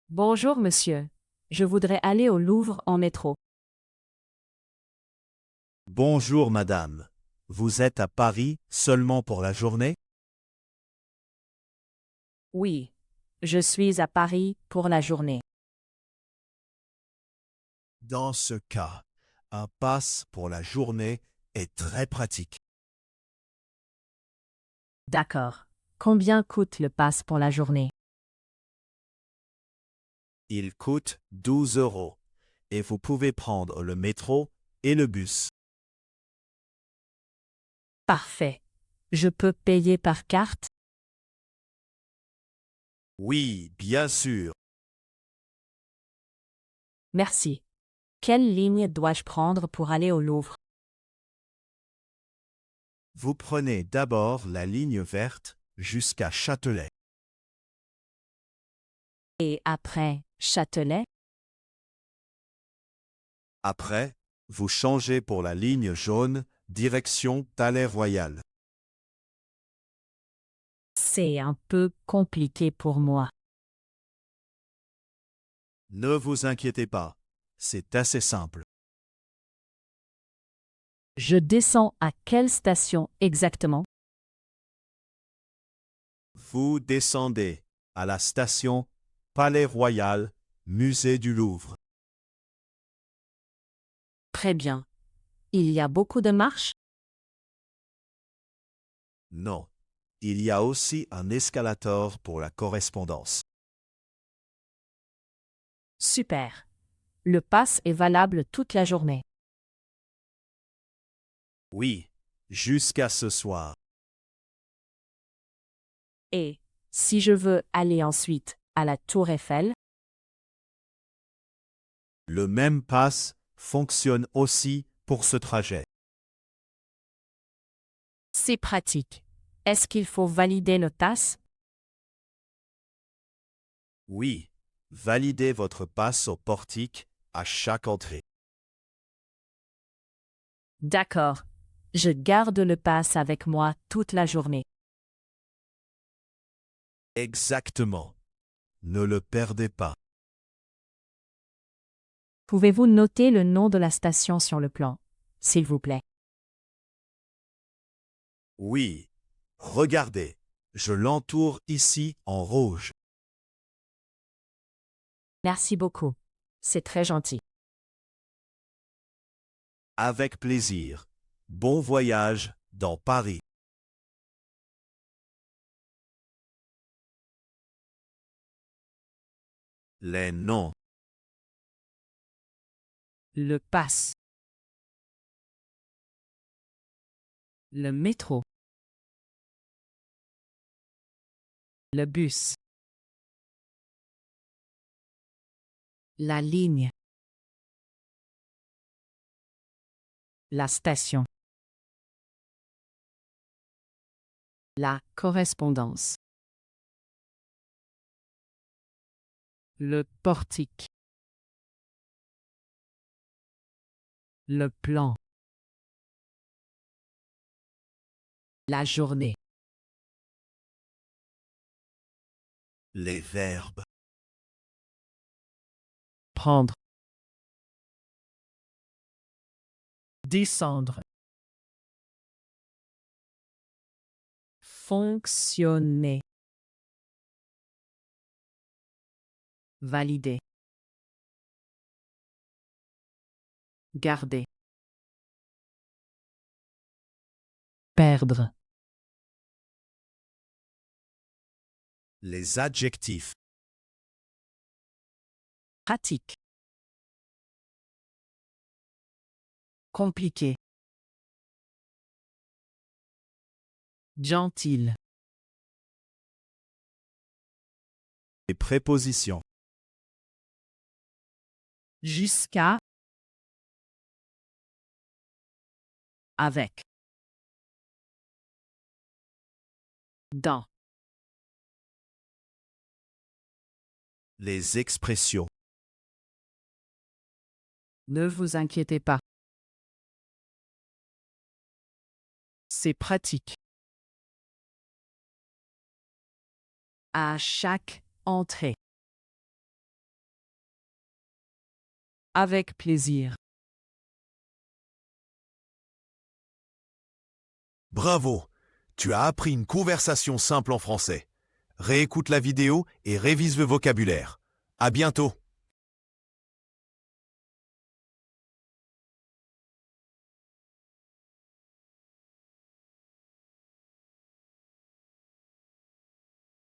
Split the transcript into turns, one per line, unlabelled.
Bonjour, monsieur. Je voudrais aller au Louvre en métro.
Bonjour madame. Vous êtes à Paris seulement pour la journée?
Oui, je suis à Paris pour la journée.
Dans ce cas, un pass pour la journée est très pratique.
D'accord. Combien coûte le pass pour la journée?
Il coûte 12 euros et vous pouvez prendre le métro et le bus.
Parfait. Je peux payer par carte?
Oui, bien sûr.
Merci. Quelle ligne dois-je prendre pour aller au Louvre?
Vous prenez d'abord la ligne verte jusqu'à Châtelet.
Et après, Châtelet?
Après, vous changez pour la ligne jaune direction Palais Royal.
C'est un peu compliqué pour moi.
Ne vous inquiétez pas, c'est assez simple.
Je descends à quelle station exactement?
Vous descendez à la station Palais Royal, Musée du Louvre.
Très bien. Il y a beaucoup de marches?
Non, il y a aussi un escalator pour la correspondance.
Super. Le pass est valable toute la journée.
Oui, jusqu'à ce soir.
Et, si je veux aller ensuite à la Tour Eiffel,
Le même pass fonctionne aussi pour ce trajet.
c'est pratique. Est-ce qu'il faut valider le TAS?
Oui, validez votre passe au portique à chaque entrée.
D'accord. Je garde le pass avec moi toute la journée.
Exactement. Ne le perdez pas.
Pouvez-vous noter le nom de la station sur le plan, s'il vous plaît?
Oui, regardez, je l'entoure ici en rouge.
Merci beaucoup. C'est très gentil.
Avec plaisir. Bon voyage dans Paris. Les noms.
Le pass. Le métro. Le bus. La ligne. La station. La correspondance. Le portique. Le plan. La journée.
Les verbes.
Prendre. Descendre. Fonctionner. Valider. Garder. Perdre.
Les adjectifs.
Pratique. Compliqué. Gentil.
Les prépositions.
Jusqu'à. Avec. Dans.
Les expressions.
Ne vous inquiétez pas. C'est pratique. À chaque entrée. Avec plaisir.
Bravo! Tu as appris une conversation simple en français. Réécoute la vidéo et révise le vocabulaire. À bientôt!